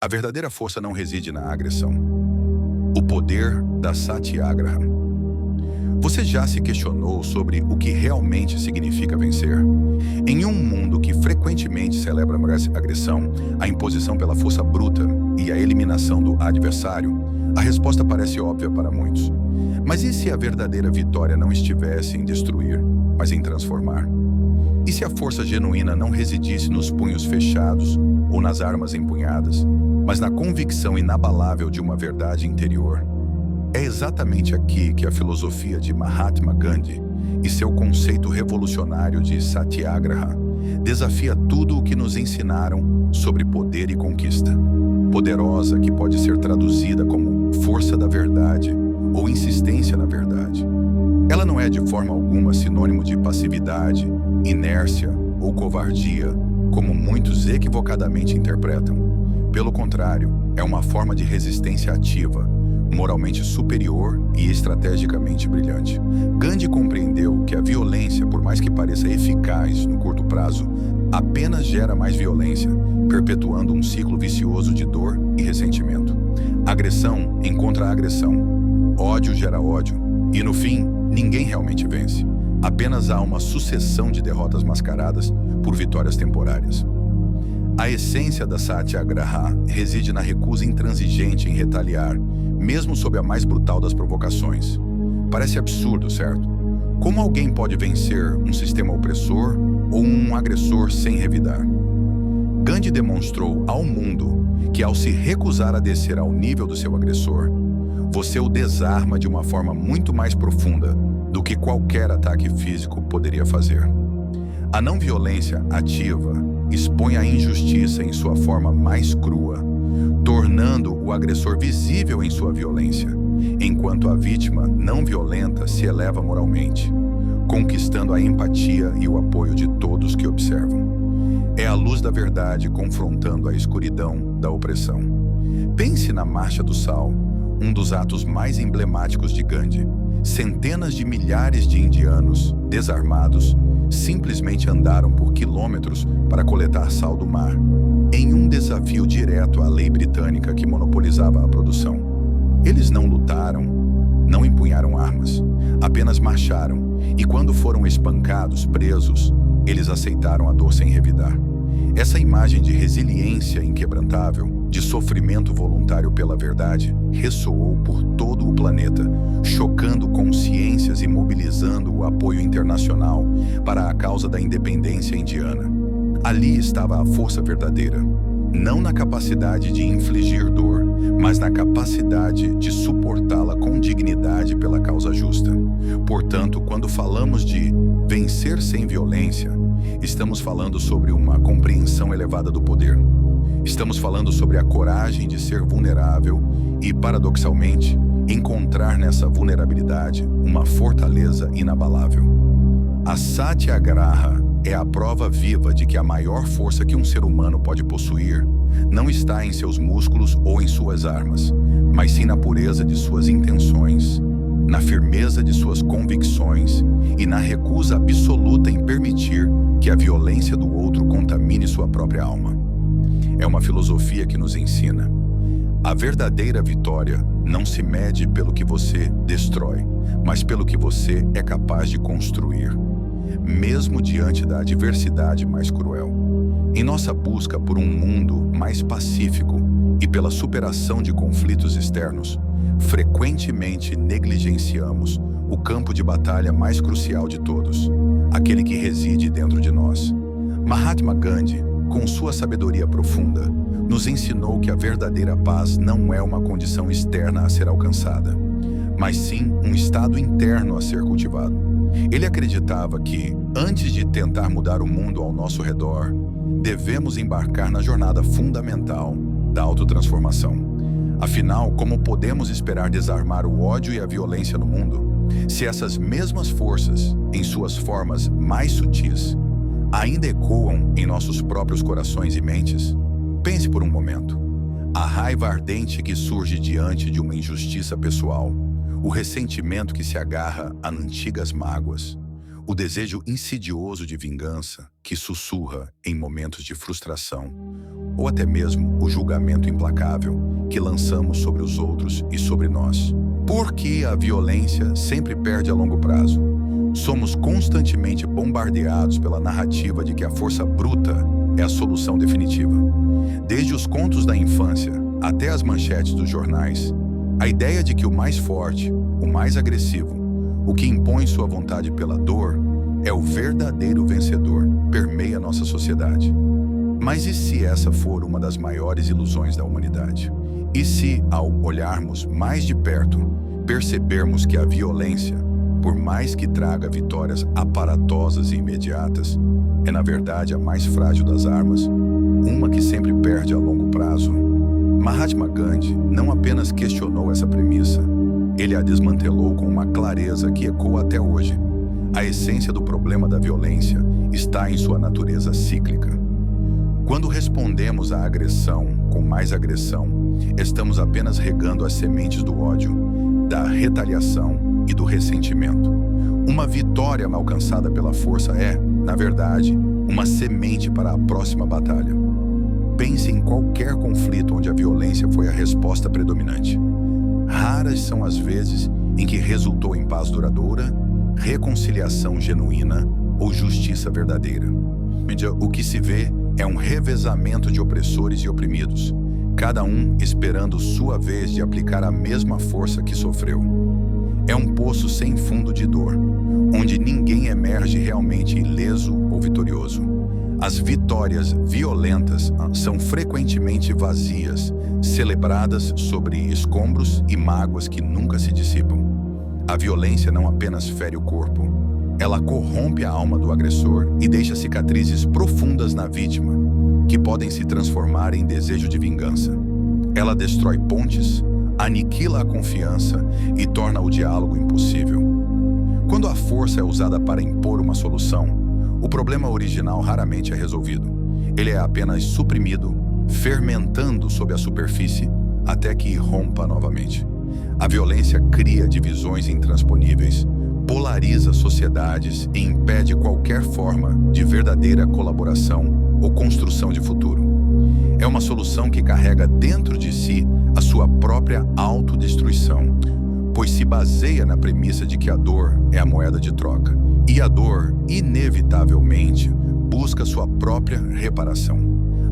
A verdadeira força não reside na agressão. O poder da Satyagraha. Você já se questionou sobre o que realmente significa vencer? Em um mundo que frequentemente celebra a agressão, a imposição pela força bruta e a eliminação do adversário, a resposta parece óbvia para muitos. Mas e se a verdadeira vitória não estivesse em destruir, mas em transformar? E se a força genuína não residisse nos punhos fechados ou nas armas empunhadas, mas na convicção inabalável de uma verdade interior? É exatamente aqui que a filosofia de Mahatma Gandhi e seu conceito revolucionário de Satyagraha desafia tudo o que nos ensinaram sobre poder e conquista. Poderosa, que pode ser traduzida como força da verdade ou insistência na verdade. Ela não é de forma alguma sinônimo de passividade, inércia ou covardia, como muitos equivocadamente interpretam. Pelo contrário, é uma forma de resistência ativa, moralmente superior e estrategicamente brilhante. Gandhi compreendeu que a violência, por mais que pareça eficaz no curto prazo, apenas gera mais violência, perpetuando um ciclo vicioso de dor e ressentimento. Agressão encontra agressão, ódio gera ódio, e no fim, ninguém realmente vence. Apenas há uma sucessão de derrotas mascaradas por vitórias temporárias. A essência da Satyagraha reside na recusa intransigente em retaliar, mesmo sob a mais brutal das provocações. Parece absurdo, certo? Como alguém pode vencer um sistema opressor ou um agressor sem revidar? Gandhi demonstrou ao mundo que, ao se recusar a descer ao nível do seu agressor, você o desarma de uma forma muito mais profunda do que qualquer ataque físico poderia fazer. A não violência ativa expõe a injustiça em sua forma mais crua, tornando o agressor visível em sua violência, enquanto a vítima não violenta se eleva moralmente, conquistando a empatia e o apoio de todos que observam. É a luz da verdade confrontando a escuridão da opressão. Pense na Marcha do Sal, um dos atos mais emblemáticos de Gandhi. Centenas de milhares de indianos, desarmados, simplesmente andaram por quilômetros para coletar sal do mar, em um desafio direto à lei britânica que monopolizava a produção. Eles não lutaram, não empunharam armas, apenas marcharam, e quando foram espancados, presos, eles aceitaram a dor sem revidar. Essa imagem de resiliência inquebrantável, de sofrimento voluntário pela verdade, ressoou por todo o planeta, chocando consciências e mobilizando o apoio internacional para a causa da independência indiana. Ali estava a força verdadeira, não na capacidade de infligir dor, mas na capacidade de suportá-la com dignidade pela causa justa. Portanto, quando falamos de vencer sem violência, estamos falando sobre uma compreensão elevada do poder. Estamos falando sobre a coragem de ser vulnerável e, paradoxalmente, encontrar nessa vulnerabilidade uma fortaleza inabalável. A Satyagraha é a prova viva de que a maior força que um ser humano pode possuir não está em seus músculos ou em suas armas, mas sim na pureza de suas intenções, na firmeza de suas convicções e na recusa absoluta em permitir que a violência do outro contamine sua própria alma. É uma filosofia que nos ensina: a verdadeira vitória não se mede pelo que você destrói, mas pelo que você é capaz de construir, mesmo diante da adversidade mais cruel. Em nossa busca por um mundo mais pacífico e pela superação de conflitos externos, frequentemente negligenciamos o campo de batalha mais crucial de todos, aquele que reside dentro de nós. Mahatma Gandhi, com sua sabedoria profunda, nos ensinou que a verdadeira paz não é uma condição externa a ser alcançada, mas sim um estado interno a ser cultivado. Ele acreditava que, antes de tentar mudar o mundo ao nosso redor, devemos embarcar na jornada fundamental da autotransformação. Afinal, como podemos esperar desarmar o ódio e a violência no mundo, se essas mesmas forças, em suas formas mais sutis, ainda ecoam em nossos próprios corações e mentes? Pense por um momento. A raiva ardente que surge diante de uma injustiça pessoal, o ressentimento que se agarra a antigas mágoas, O desejo insidioso de vingança que sussurra em momentos de frustração, ou até mesmo o julgamento implacável que lançamos sobre os outros e sobre nós. Porque a violência sempre perde a longo prazo. Somos constantemente bombardeados pela narrativa de que a força bruta é a solução definitiva. Desde os contos da infância até as manchetes dos jornais, a ideia de que o mais forte, o mais agressivo, o que impõe sua vontade pela dor, é o verdadeiro vencedor, permeia nossa sociedade. Mas e se essa for uma das maiores ilusões da humanidade? E se, ao olharmos mais de perto, percebermos que a violência, por mais que traga vitórias aparatosas e imediatas, é na verdade a mais frágil das armas, uma que sempre perde a longo prazo? Mahatma Gandhi não apenas questionou essa premissa, ele a desmantelou com uma clareza que ecoa até hoje. A essência do problema da violência está em sua natureza cíclica. Quando respondemos à agressão com mais agressão, estamos apenas regando as sementes do ódio, da retaliação e do ressentimento. Uma vitória mal alcançada pela força é, na verdade, uma semente para a próxima batalha. Pense em qualquer conflito onde a violência foi a resposta predominante. Raras são as vezes em que resultou em paz duradoura, reconciliação genuína ou justiça verdadeira. O que se vê é um revezamento de opressores e oprimidos, cada um esperando sua vez de aplicar a mesma força que sofreu. É um poço sem fundo de dor, onde ninguém emerge realmente ileso ou vitorioso. As vitórias violentas são frequentemente vazias, celebradas sobre escombros e mágoas que nunca se dissipam. A violência não apenas fere o corpo, ela corrompe a alma do agressor e deixa cicatrizes profundas na vítima, que podem se transformar em desejo de vingança. Ela destrói pontes, aniquila a confiança e torna o diálogo impossível. Quando a força é usada para impor uma solução, o problema original raramente é resolvido. Ele é apenas suprimido, fermentando sob a superfície até que irrompa novamente. A violência cria divisões intransponíveis, polariza sociedades e impede qualquer forma de verdadeira colaboração ou construção de futuro. É uma solução que carrega dentro de si a sua própria autodestruição, pois se baseia na premissa de que a dor é a moeda de troca, e a dor, inevitavelmente, busca sua própria reparação.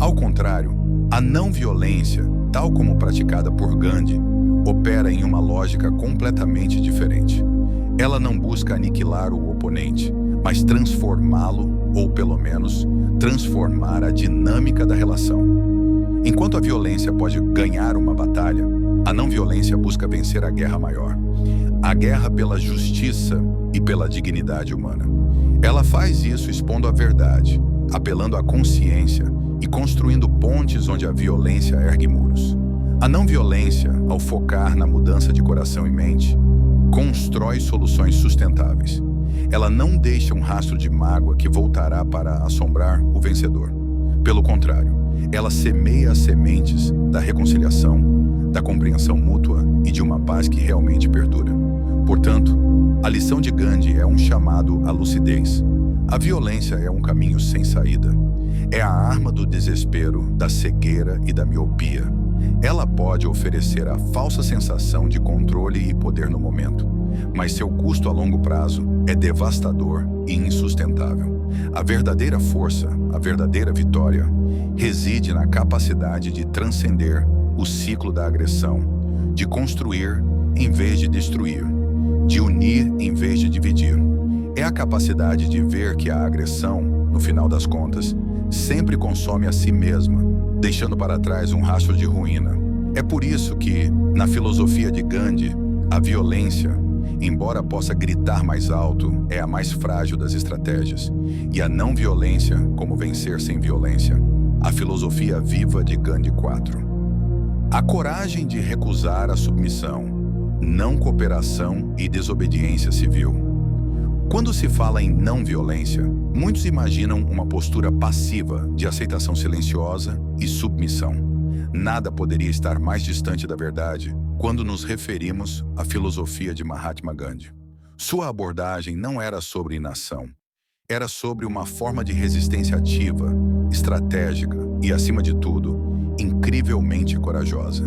Ao contrário, a não-violência, tal como praticada por Gandhi, opera em uma lógica completamente diferente. Ela não busca aniquilar o oponente, mas transformá-lo, ou pelo menos, transformar a dinâmica da relação. Enquanto a violência pode ganhar uma batalha, a não-violência busca vencer a guerra maior. A guerra pela justiça e pela dignidade humana. Ela faz isso expondo a verdade, apelando à consciência e construindo pontes onde a violência ergue muros. A não-violência, ao focar na mudança de coração e mente, constrói soluções sustentáveis. Ela não deixa um rastro de mágoa que voltará para assombrar o vencedor. Pelo contrário, ela semeia as sementes da reconciliação, da compreensão mútua e de uma paz que realmente perdura. Portanto, a lição de Gandhi é um chamado à lucidez. A violência é um caminho sem saída. É a arma do desespero, da cegueira e da miopia. Ela pode oferecer a falsa sensação de controle e poder no momento, mas seu custo a longo prazo é devastador e insustentável. A verdadeira força, a verdadeira vitória, reside na capacidade de transcender o ciclo da agressão, de construir em vez de destruir, de unir em vez de dividir. É a capacidade de ver que a agressão, no final das contas, sempre consome a si mesma, deixando para trás um rastro de ruína. É por isso que, na filosofia de Gandhi, a violência, embora possa gritar mais alto, é a mais frágil das estratégias. E a não-violência, como vencer sem violência, a filosofia viva de Gandhi 4. A coragem de recusar a submissão, não cooperação e desobediência civil. Quando se fala em não-violência, muitos imaginam uma postura passiva de aceitação silenciosa e submissão. Nada poderia estar mais distante da verdade quando nos referimos à filosofia de Mahatma Gandhi. Sua abordagem não era sobre inação, era sobre uma forma de resistência ativa, estratégica e, acima de tudo, incrivelmente corajosa.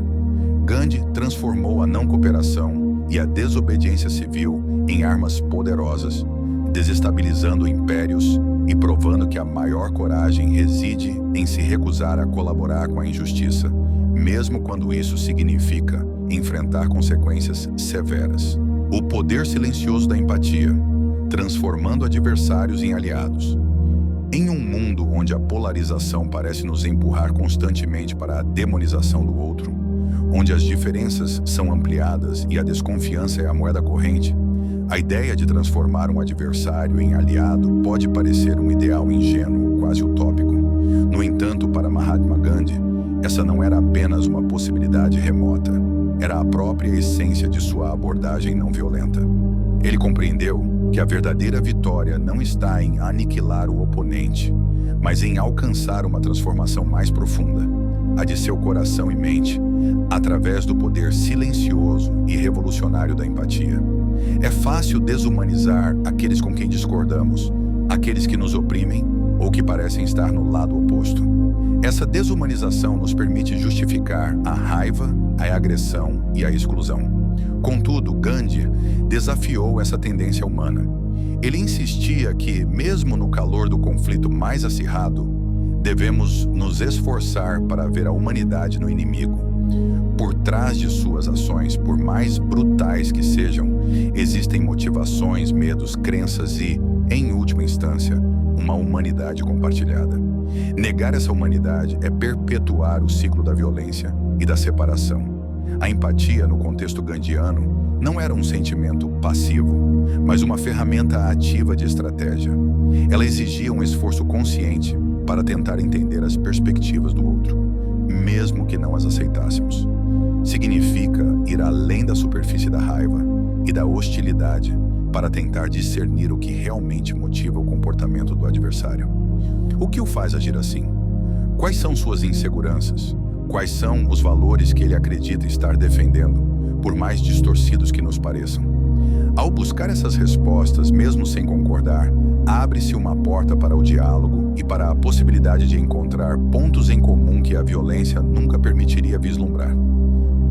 Gandhi transformou a não cooperação e a desobediência civil em armas poderosas, desestabilizando impérios e provando que a maior coragem reside em se recusar a colaborar com a injustiça, mesmo quando isso significa enfrentar consequências severas. O poder silencioso da empatia, transformando adversários em aliados. Em um mundo onde a polarização parece nos empurrar constantemente para a demonização do outro, onde as diferenças são ampliadas e a desconfiança é a moeda corrente, a ideia de transformar um adversário em aliado pode parecer um ideal ingênuo, quase utópico. No entanto, para Mahatma Gandhi, essa não era apenas uma possibilidade remota, era a própria essência de sua abordagem não violenta. Ele compreendeu que a verdadeira vitória não está em aniquilar o oponente, mas em alcançar uma transformação mais profunda, a de seu coração e mente, através do poder silencioso e revolucionário da empatia. É fácil desumanizar aqueles com quem discordamos, aqueles que nos oprimem ou que parecem estar no lado oposto. Essa desumanização nos permite justificar a raiva, a agressão e a exclusão. Contudo, Gandhi desafiou essa tendência humana. Ele insistia que, mesmo no calor do conflito mais acirrado, devemos nos esforçar para ver a humanidade no inimigo. Por trás de suas ações, por mais brutais que sejam, existem motivações, medos, crenças e, em última instância, uma humanidade compartilhada. Negar essa humanidade é perpetuar o ciclo da violência e da separação. A empatia, no contexto gandhiano, não era um sentimento passivo, mas uma ferramenta ativa de estratégia. Ela exigia um esforço consciente para tentar entender as perspectivas do outro, mesmo que não as aceitássemos. Significa ir além da superfície da raiva e da hostilidade para tentar discernir o que realmente motiva o comportamento do adversário. O que o faz agir assim? Quais são suas inseguranças? Quais são os valores que ele acredita estar defendendo, por mais distorcidos que nos pareçam? Ao buscar essas respostas, mesmo sem concordar, abre-se uma porta para o diálogo e para a possibilidade de encontrar pontos em comum que a violência nunca permitiria vislumbrar.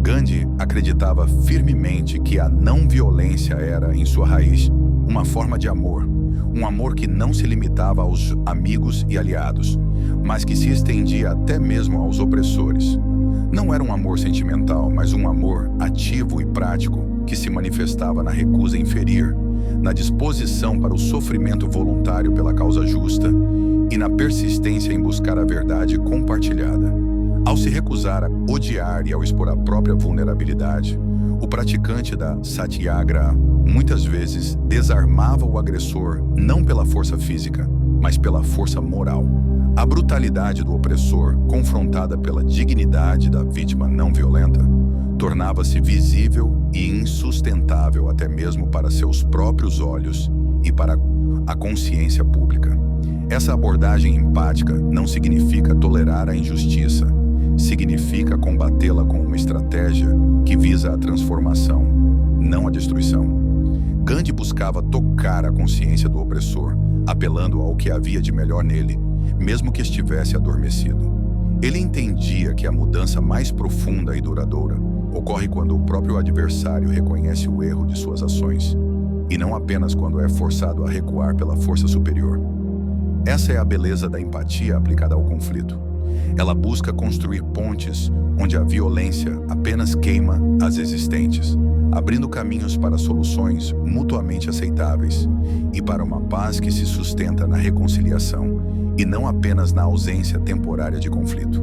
Gandhi acreditava firmemente que a não-violência era, em sua raiz, uma forma de amor, um amor que não se limitava aos amigos e aliados, mas que se estendia até mesmo aos opressores. Não era um amor sentimental, mas um amor ativo e prático que se manifestava na recusa em ferir, na disposição para o sofrimento voluntário pela causa justa e na persistência em buscar a verdade compartilhada. Ao se recusar a odiar e ao expor a própria vulnerabilidade, o praticante da Satyagraha muitas vezes desarmava o agressor não pela força física, mas pela força moral. A brutalidade do opressor, confrontada pela dignidade da vítima não violenta, tornava-se visível e insustentável até mesmo para seus próprios olhos e para a consciência pública. Essa abordagem empática não significa tolerar a injustiça, significa combatê-la com uma estratégia que visa a transformação, não a destruição. Gandhi buscava tocar a consciência do opressor, apelando ao que havia de melhor nele, mesmo que estivesse adormecido. Ele entendia que a mudança mais profunda e duradoura ocorre quando o próprio adversário reconhece o erro de suas ações, e não apenas quando é forçado a recuar pela força superior. Essa é a beleza da empatia aplicada ao conflito. Ela busca construir pontes onde a violência apenas queima as existentes, abrindo caminhos para soluções mutuamente aceitáveis e para uma paz que se sustenta na reconciliação e não apenas na ausência temporária de conflito.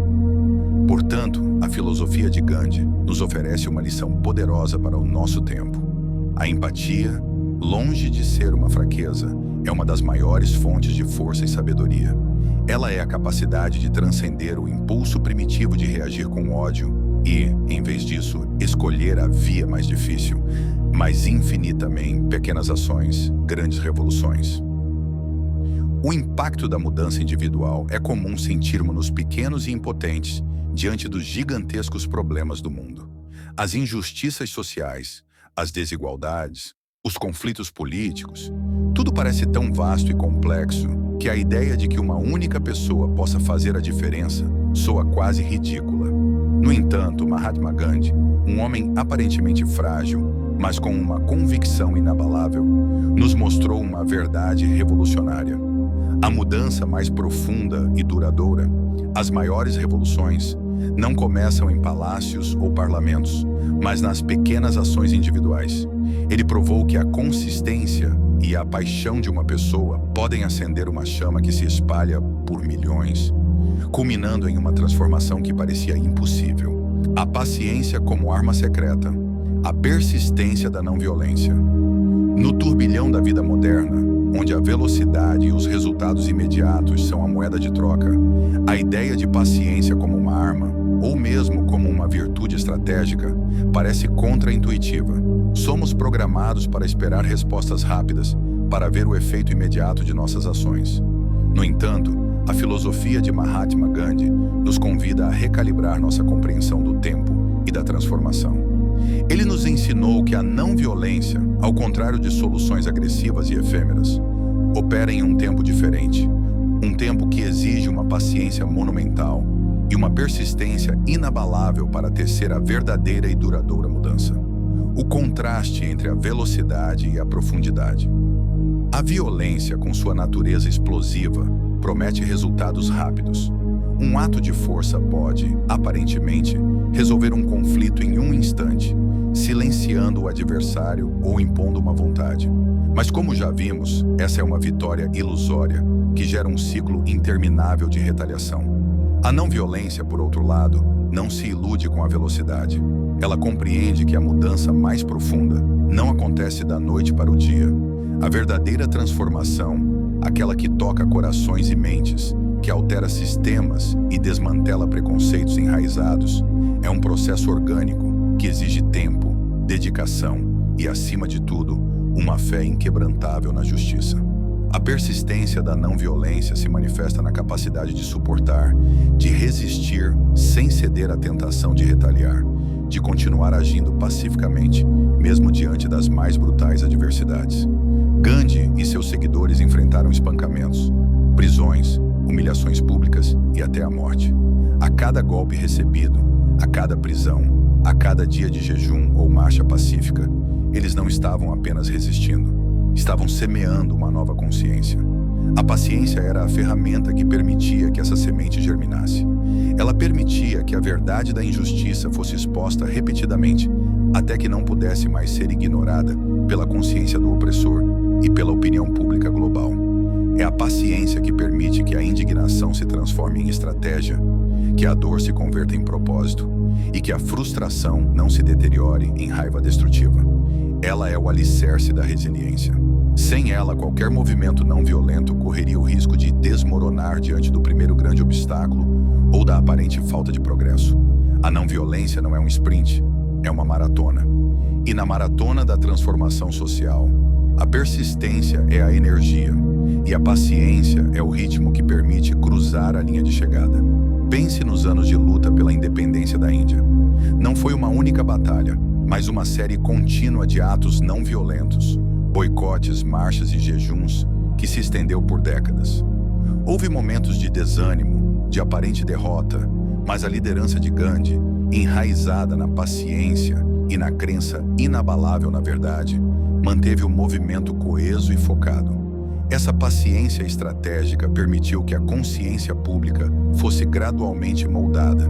Portanto, a filosofia de Gandhi nos oferece uma lição poderosa para o nosso tempo. A empatia, longe de ser uma fraqueza, é uma das maiores fontes de força e sabedoria. Ela é a capacidade de transcender o impulso primitivo de reagir com ódio e, em vez disso, escolher a via mais difícil, mas infinitamente pequenas ações, grandes revoluções. O impacto da mudança individual é comum sentirmos-nos pequenos e impotentes diante dos gigantescos problemas do mundo. As injustiças sociais, as desigualdades, os conflitos políticos, tudo parece tão vasto e complexo que a ideia de que uma única pessoa possa fazer a diferença soa quase ridícula. No entanto, Mahatma Gandhi, um homem aparentemente frágil, mas com uma convicção inabalável, nos mostrou uma verdade revolucionária. A mudança mais profunda e duradoura, as maiores revoluções, não começam em palácios ou parlamentos, mas nas pequenas ações individuais. Ele provou que a consistência e a paixão de uma pessoa podem acender uma chama que se espalha por milhões, culminando em uma transformação que parecia impossível. A paciência como arma secreta, a persistência da não-violência. No turbilhão da vida moderna, onde a velocidade e os resultados imediatos são a moeda de troca, a ideia de paciência como uma arma, ou mesmo como uma virtude estratégica, parece contraintuitiva. Somos programados para esperar respostas rápidas, para ver o efeito imediato de nossas ações. No entanto, a filosofia de Mahatma Gandhi nos convida a recalibrar nossa compreensão do tempo e da transformação. Ele nos ensinou que a não-violência, ao contrário de soluções agressivas e efêmeras, opera em um tempo diferente, um tempo que exige uma paciência monumental e uma persistência inabalável para tecer a verdadeira e duradoura mudança. O contraste entre a velocidade e a profundidade. A violência, com sua natureza explosiva, promete resultados rápidos. Um ato de força pode, aparentemente, resolver um conflito em um instante, silenciando o adversário ou impondo uma vontade. Mas como já vimos, essa é uma vitória ilusória, que gera um ciclo interminável de retaliação. A não-violência, por outro lado, não se ilude com a velocidade. Ela compreende que a mudança mais profunda não acontece da noite para o dia. A verdadeira transformação, aquela que toca corações e mentes, que altera sistemas e desmantela preconceitos enraizados, é um processo orgânico que exige tempo, dedicação e, acima de tudo, uma fé inquebrantável na justiça. A persistência da não-violência se manifesta na capacidade de suportar, de resistir sem ceder à tentação de retaliar, de continuar agindo pacificamente, mesmo diante das mais brutais adversidades. Gandhi e seus seguidores enfrentaram espancamentos, prisões, humilhações públicas e até a morte. A cada golpe recebido, a cada prisão, a cada dia de jejum ou marcha pacífica, eles não estavam apenas resistindo, estavam semeando uma nova consciência. A paciência era a ferramenta que permitia que essa semente germinasse. Ela permitia que a verdade da injustiça fosse exposta repetidamente, até que não pudesse mais ser ignorada pela consciência do opressor e pela opinião pública global. É a paciência que permite que a indignação se transforme em estratégia, que a dor se converta em propósito e que a frustração não se deteriore em raiva destrutiva. Ela é o alicerce da resiliência. Sem ela, qualquer movimento não violento correria o risco de desmoronar diante do primeiro grande obstáculo ou da aparente falta de progresso. A não violência não é um sprint, é uma maratona. E na maratona da transformação social, a persistência é a energia e a paciência é o ritmo que permite cruzar a linha de chegada. Pense nos anos de luta pela independência da Índia. Não foi uma única batalha, mas uma série contínua de atos não violentos, boicotes, marchas e jejuns que se estendeu por décadas. Houve momentos de desânimo, de aparente derrota, mas a liderança de Gandhi, enraizada na paciência e na crença inabalável na verdade, manteve o movimento coeso e focado. Essa paciência estratégica permitiu que a consciência pública fosse gradualmente moldada,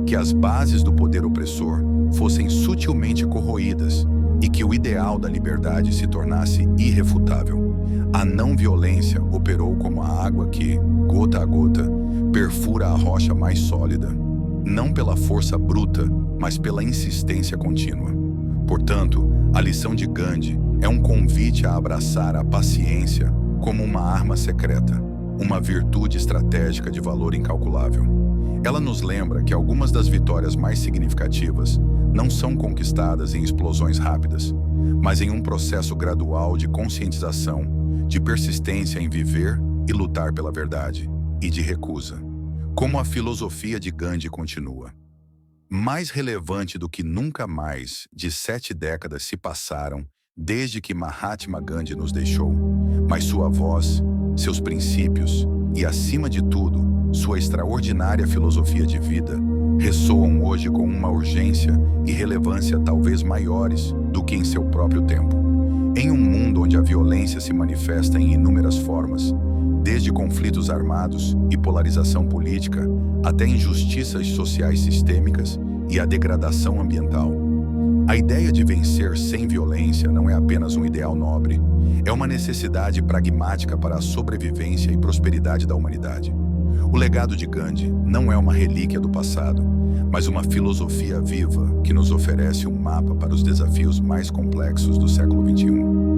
que as bases do poder opressor fossem sutilmente corroídas e que o ideal da liberdade se tornasse irrefutável. A não-violência operou como a água que, gota a gota, perfura a rocha mais sólida, não pela força bruta, mas pela insistência contínua. Portanto, a lição de Gandhi é um convite a abraçar a paciência como uma arma secreta, uma virtude estratégica de valor incalculável. Ela nos lembra que algumas das vitórias mais significativas não são conquistadas em explosões rápidas, mas em um processo gradual de conscientização, de persistência em viver e lutar pela verdade, e de recusa. Como a filosofia de Gandhi continua. Mais relevante do que nunca mais, de 7 décadas se passaram desde que Mahatma Gandhi nos deixou, mas sua voz, seus princípios e, acima de tudo, sua extraordinária filosofia de vida ressoam hoje com uma urgência e relevância talvez maiores do que em seu próprio tempo. Em um mundo onde a violência se manifesta em inúmeras formas, desde conflitos armados e polarização política até injustiças sociais sistêmicas e a degradação ambiental, a ideia de vencer sem violência não é apenas um ideal nobre, é uma necessidade pragmática para a sobrevivência e prosperidade da humanidade. O legado de Gandhi não é uma relíquia do passado, mas uma filosofia viva que nos oferece um mapa para os desafios mais complexos do século XXI.